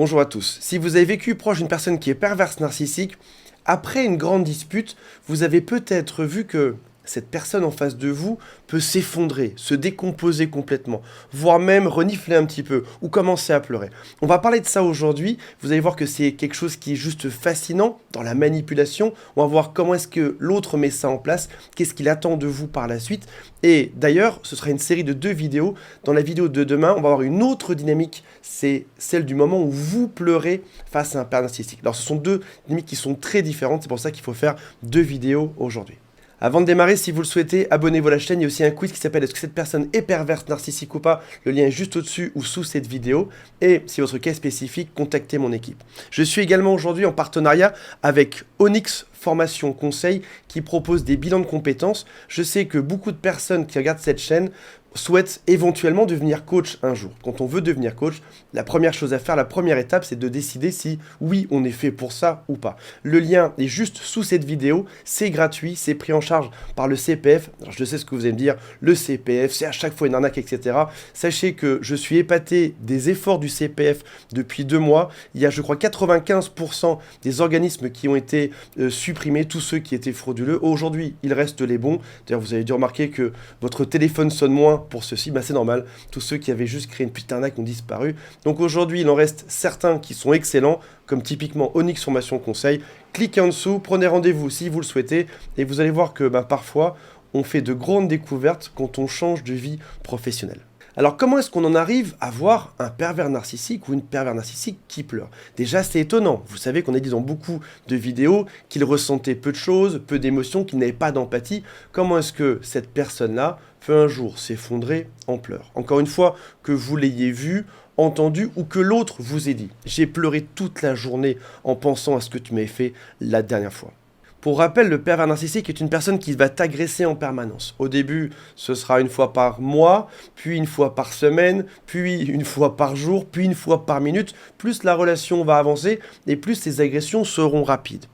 Bonjour à tous. Si vous avez vécu proche d'une personne qui est perverse narcissique, après une grande dispute, vous avez peut-être vu que cette personne en face de vous peut s'effondrer, se décomposer complètement, voire même renifler un petit peu ou commencer à pleurer. On va parler de ça aujourd'hui. Vous allez voir que c'est quelque chose qui est juste fascinant dans la manipulation. On va voir comment est-ce que l'autre met ça en place, qu'est-ce qu'il attend de vous par la suite. Et d'ailleurs, ce sera une série de 2 vidéos. Dans la vidéo de demain, on va avoir une autre dynamique, c'est celle du moment où vous pleurez face à un père narcissique. Alors ce sont 2 dynamiques qui sont très différentes, c'est pour ça qu'il faut faire 2 vidéos aujourd'hui. Avant de démarrer, si vous le souhaitez, abonnez-vous à la chaîne. Il y a aussi un quiz qui s'appelle Est-ce que cette personne est perverse, narcissique ou pas? Le lien est juste au-dessus ou sous cette vidéo. Et si votre cas est spécifique, contactez mon équipe. Je suis également aujourd'hui en partenariat avec Onyx Formation Conseil qui propose des bilans de compétences. Je sais que beaucoup de personnes qui regardent cette chaîne souhaitent éventuellement devenir coach un jour. Quand on veut devenir coach, la première chose à faire, la première étape, c'est de décider si oui, on est fait pour ça ou pas. Le lien est juste sous cette vidéo, c'est gratuit, c'est pris en charge par le CPF. Alors je sais ce que vous allez me dire, le CPF, c'est à chaque fois une arnaque, etc. Sachez que je suis épaté des efforts du CPF depuis 2 mois. Il y a, je crois, 95% des organismes qui ont été supprimés, tous ceux qui étaient frauduleux. Aujourd'hui, il reste les bons. D'ailleurs, vous avez dû remarquer que votre téléphone sonne moins pour ceci, c'est normal. Tous ceux qui avaient juste créé une petite arnaque ont disparu. Donc aujourd'hui, il en reste certains qui sont excellents, comme typiquement Onyx Formation Conseil. Cliquez en dessous, prenez rendez-vous si vous le souhaitez, et vous allez voir que parfois, on fait de grandes découvertes quand on change de vie professionnelle. Alors comment est-ce qu'on en arrive à voir un pervers narcissique ou une pervers narcissique qui pleure? Déjà, c'est étonnant. Vous savez qu'on a dit dans beaucoup de vidéos qu'il ressentait peu de choses, peu d'émotions, qu'il n'avait pas d'empathie. Comment est-ce que cette personne-là peut un jour s'effondrer en pleurs? Encore une fois, que vous l'ayez vu, entendu ou que l'autre vous ait dit. J'ai pleuré toute la journée en pensant à ce que tu m'avais fait la dernière fois. Pour rappel, le pervers narcissique est une personne qui va t'agresser en permanence. Au début, ce sera une fois par mois, puis une fois par semaine, puis une fois par jour, puis une fois par minute. Plus la relation va avancer et plus ces agressions seront rapides.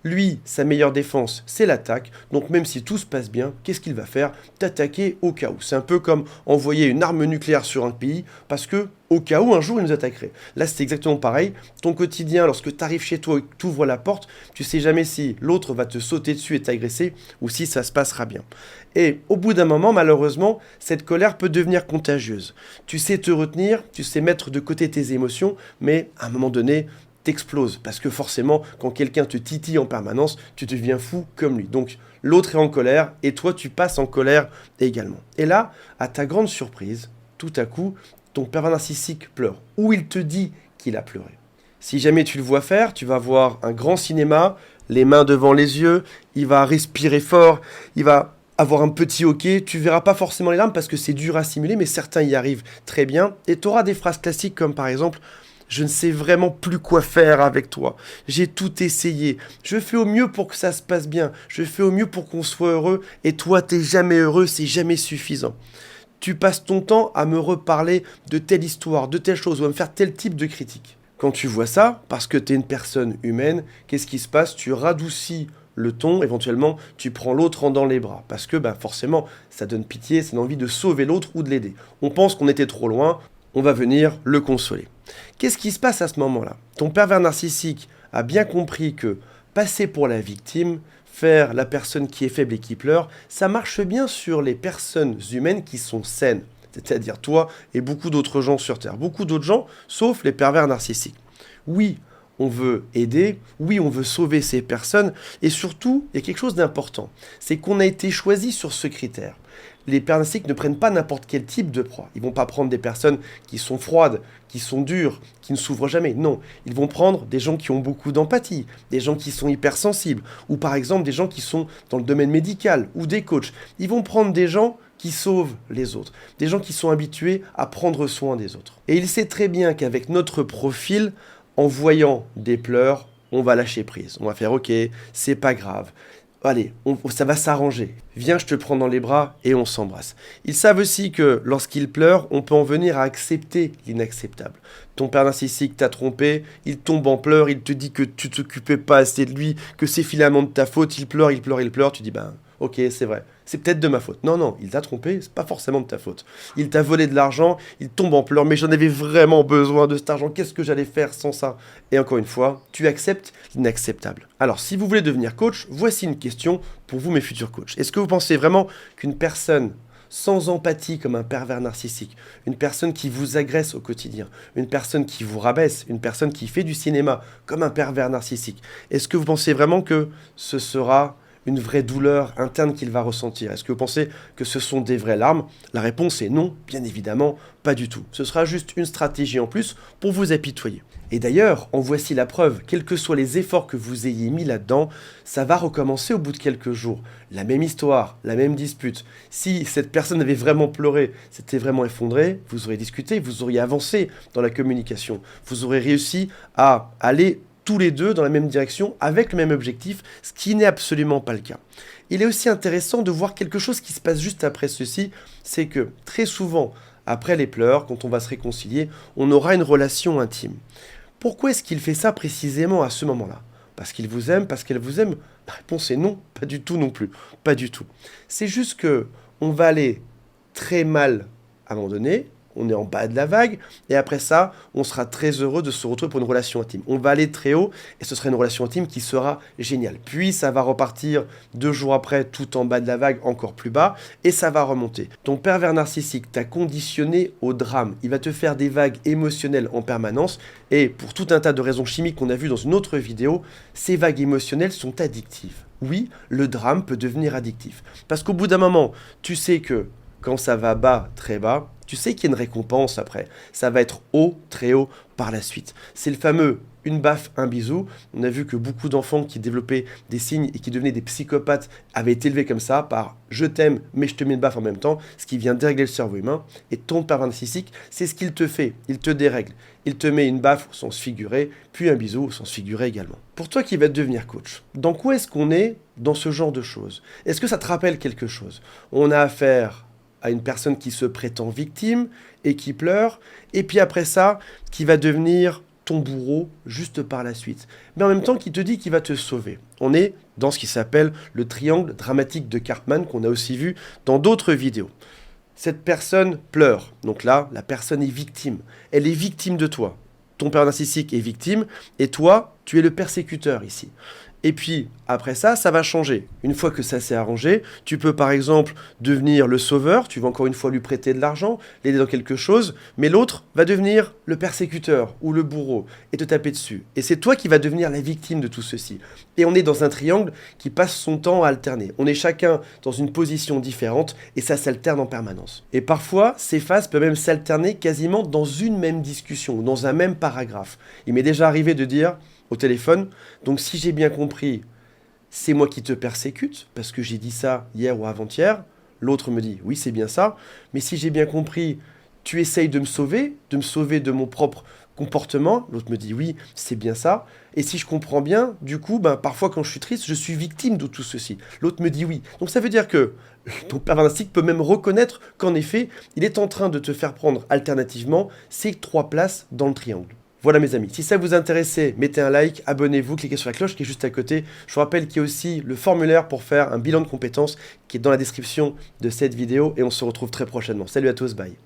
Lui, sa meilleure défense, c'est l'attaque. Donc même si tout se passe bien, qu'est-ce qu'il va faire? T'attaquer au cas où. C'est un peu comme envoyer une arme nucléaire sur un pays parce que au cas où un jour il nous attaquerait. Là, c'est exactement pareil. Ton quotidien, lorsque tu arrives chez toi et que tu ouvres la porte, tu sais jamais si l'autre va te sauter dessus et t'agresser ou si ça se passera bien. Et au bout d'un moment, malheureusement, cette colère peut devenir contagieuse. Tu sais te retenir, tu sais mettre de côté tes émotions, mais à un moment donné, t'exploses. Parce que forcément, quand quelqu'un te titille en permanence, tu deviens fou comme lui. Donc, l'autre est en colère et toi, tu passes en colère également. Et là, à ta grande surprise, tout à coup, ton pervers narcissique pleure. Ou il te dit qu'il a pleuré. Si jamais tu le vois faire, tu vas voir un grand cinéma, les mains devant les yeux, il va respirer fort, il va avoir un petit hoquet, tu verras pas forcément les larmes parce que c'est dur à simuler, mais certains y arrivent très bien. Et tu auras des phrases classiques comme par exemple « Je ne sais vraiment plus quoi faire avec toi. J'ai tout essayé. Je fais au mieux pour que ça se passe bien. Je fais au mieux pour qu'on soit heureux. Et toi, t'es jamais heureux, c'est jamais suffisant. Tu passes ton temps à me reparler de telle histoire, de telle chose, ou à me faire tel type de critique. » Quand tu vois ça, parce que tu es une personne humaine, qu'est-ce qui se passe? Tu radoucis le ton, éventuellement, tu prends l'autre dans les bras. Parce que forcément, ça donne pitié, ça donne envie de sauver l'autre ou de l'aider. On pense qu'on était trop loin, on va venir le consoler. Qu'est-ce qui se passe à ce moment-là? Ton pervers narcissique a bien compris que passer pour la victime, faire la personne qui est faible et qui pleure, ça marche bien sur les personnes humaines qui sont saines. C'est-à-dire toi et beaucoup d'autres gens sur Terre. Beaucoup d'autres gens, sauf les pervers narcissiques. Oui, on veut aider, oui, on veut sauver ces personnes, et surtout, il y a quelque chose d'important, c'est qu'on a été choisi sur ce critère. Les pervers narcissiques ne prennent pas n'importe quel type de proie. Ils ne vont pas prendre des personnes qui sont froides, qui sont dures, qui ne s'ouvrent jamais. Non, ils vont prendre des gens qui ont beaucoup d'empathie, des gens qui sont hypersensibles, ou par exemple des gens qui sont dans le domaine médical, ou des coachs. Ils vont prendre des gens qui sauvent les autres, des gens qui sont habitués à prendre soin des autres. Et il sait très bien qu'avec notre profil, en voyant des pleurs, on va lâcher prise. On va faire « Ok, c'est pas grave. Allez, ça va s'arranger. Viens, je te prends dans les bras et on s'embrasse. » Ils savent aussi que lorsqu'ils pleurent, on peut en venir à accepter l'inacceptable. Ton père narcissique t'a trompé, il tombe en pleurs, il te dit que tu t'occupais pas assez de lui, que c'est finalement de ta faute, il pleure, tu dis « Ok, c'est vrai. c'est peut-être de ma faute. Non, non, il t'a trompé, c'est pas forcément de ta faute. Il t'a volé de l'argent, il tombe en pleurs, mais j'en avais vraiment besoin de cet argent, qu'est-ce que j'allais faire sans ça? Et encore une fois, tu acceptes l'inacceptable. Alors, si vous voulez devenir coach, voici une question pour vous, mes futurs coachs. Est-ce que vous pensez vraiment qu'une personne sans empathie comme un pervers narcissique, une personne qui vous agresse au quotidien, une personne qui vous rabaisse, une personne qui fait du cinéma comme un pervers narcissique, est-ce que vous pensez vraiment que ce sera une vraie douleur interne qu'il va ressentir? Est-ce que vous pensez que ce sont des vraies larmes? La réponse est non, bien évidemment, pas du tout. Ce sera juste une stratégie en plus pour vous apitoyer. Et d'ailleurs, en voici la preuve, quels que soient les efforts que vous ayez mis là-dedans, ça va recommencer au bout de quelques jours. La même histoire, la même dispute. Si cette personne avait vraiment pleuré, s'était vraiment effondrée, vous auriez discuté, vous auriez avancé dans la communication. Vous aurez réussi à aller tous les deux dans la même direction, avec le même objectif, ce qui n'est absolument pas le cas. Il est aussi intéressant de voir quelque chose qui se passe juste après ceci, c'est que très souvent, après les pleurs, quand on va se réconcilier, on aura une relation intime. Pourquoi est-ce qu'il fait ça précisément à ce moment-là? Parce qu'il vous aime, parce qu'elle vous aime? La réponse est non, pas du tout non plus, pas du tout. C'est juste que on va aller très mal à un moment donné, on est en bas de la vague, et après ça, on sera très heureux de se retrouver pour une relation intime. On va aller très haut, et ce sera une relation intime qui sera géniale. Puis ça va repartir 2 jours après, tout en bas de la vague, encore plus bas, et ça va remonter. Ton pervers narcissique t'a conditionné au drame. Il va te faire des vagues émotionnelles en permanence, et pour tout un tas de raisons chimiques qu'on a vues dans une autre vidéo, ces vagues émotionnelles sont addictives. Oui, le drame peut devenir addictif. Parce qu'au bout d'un moment, tu sais que quand ça va bas, très bas, tu sais qu'il y a une récompense après. Ça va être haut, très haut par la suite. C'est le fameux une baffe, un bisou. On a vu que beaucoup d'enfants qui développaient des signes et qui devenaient des psychopathes avaient été élevés comme ça, par je t'aime, mais je te mets une baffe en même temps, ce qui vient dérégler le cerveau humain. Et ton pervers narcissique, c'est ce qu'il te fait. Il te dérègle. Il te met une baffe au sens figuré, puis un bisou au sens figuré également. Pour toi qui vas devenir coach, dans quoi est-ce qu'on est dans ce genre de choses? Est-ce que ça te rappelle quelque chose? On a affaire à une personne qui se prétend victime et qui pleure, et puis après ça, qui va devenir ton bourreau juste par la suite. Mais en même temps, qui te dit qu'il va te sauver. On est dans ce qui s'appelle le triangle dramatique de Karpman, qu'on a aussi vu dans d'autres vidéos. Cette personne pleure. Donc là, la personne est victime. Elle est victime de toi. Ton père narcissique est victime, et toi, tu es le persécuteur ici. Et puis, après ça, ça va changer. Une fois que ça s'est arrangé, tu peux par exemple devenir le sauveur, tu vas encore une fois lui prêter de l'argent, l'aider dans quelque chose, mais l'autre va devenir le persécuteur ou le bourreau et te taper dessus. Et c'est toi qui vas devenir la victime de tout ceci. Et on est dans un triangle qui passe son temps à alterner. On est chacun dans une position différente et ça s'alterne en permanence. Et parfois, ces phases peuvent même s'alterner quasiment dans une même discussion ou dans un même paragraphe. Il m'est déjà arrivé de dire au téléphone, donc si j'ai bien compris, c'est moi qui te persécute, parce que j'ai dit ça hier ou avant-hier, l'autre me dit, oui c'est bien ça, mais si j'ai bien compris, tu essayes de me sauver de mon propre comportement, l'autre me dit, oui c'est bien ça, et si je comprends bien, du coup, parfois quand je suis triste, je suis victime de tout ceci, l'autre me dit oui, donc ça veut dire que ton pervers narcissique peut même reconnaître qu'en effet, il est en train de te faire prendre alternativement ces 3 places dans le triangle. Voilà mes amis, si ça vous intéressait, mettez un like, abonnez-vous, cliquez sur la cloche qui est juste à côté. Je vous rappelle qu'il y a aussi le formulaire pour faire un bilan de compétences qui est dans la description de cette vidéo et on se retrouve très prochainement. Salut à tous, bye.